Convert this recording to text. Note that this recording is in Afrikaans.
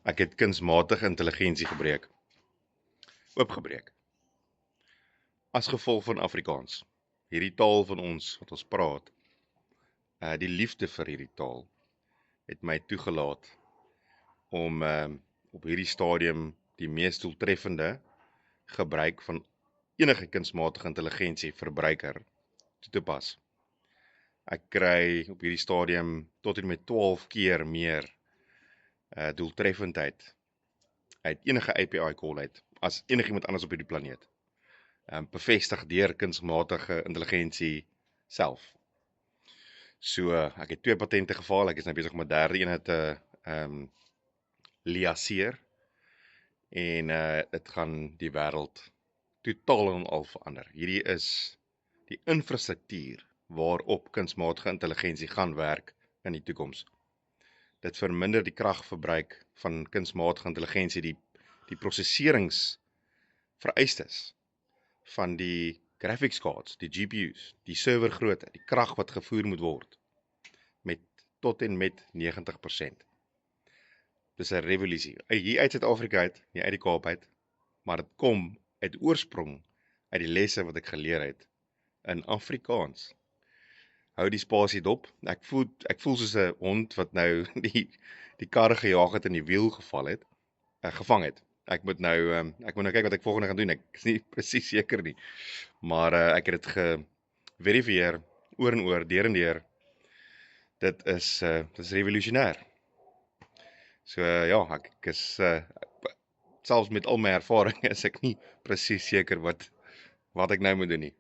Ek het kunsmatige intelligensie oopgebreek, as gevolg van Afrikaans. Hierdie taal van ons, wat ons praat, die liefde vir hierdie taal, het my toegelaat om op hierdie stadium die mees doeltreffende gebruik van enige kunsmatige intelligensie verbruiker toe te pas. Ek kry op hierdie stadium tot en met 12 keer meer doeltreffendheid uit enige API call uit as enigiemand anders op hierdie planeet. Bevestig deur kunsmatige intelligensie self. So, ek het 2 patente gefaal, ek is nou besig om 'n derde een te liaseer en dit gaan die wêreld totaal en al verander. Hierdie is die infrastruktuur waarop kunsmatige intelligensie gaan werk in die toekoms. Dit verminder die kragverbruik van kunsmatige intelligensie, die prosesseringsvereistes van die graphics cards, die GPU's, die servergrootte, die krag wat gevoer moet word, met tot en met 90%. Dis 'n revolusie. Hier uit Suid-Afrika uit, nie uit die Kaap uit, maar dit kom uit oorsprong uit die lesse wat ek geleer het in Afrikaans. Hou die spasie dop. Ek voel soos 'n hond wat nou die karre gejaag het en die wiel gevang het. Ek moet nou kyk wat ek volgende gaan doen. Ek is nie presies seker nie. Maar ek het dit geverifieer oor en oor, deur en deur. Dit is revolusionêr. So ja, ek is selfs met al my ervaring is ek nie presies seker wat ek nou moet doen nie.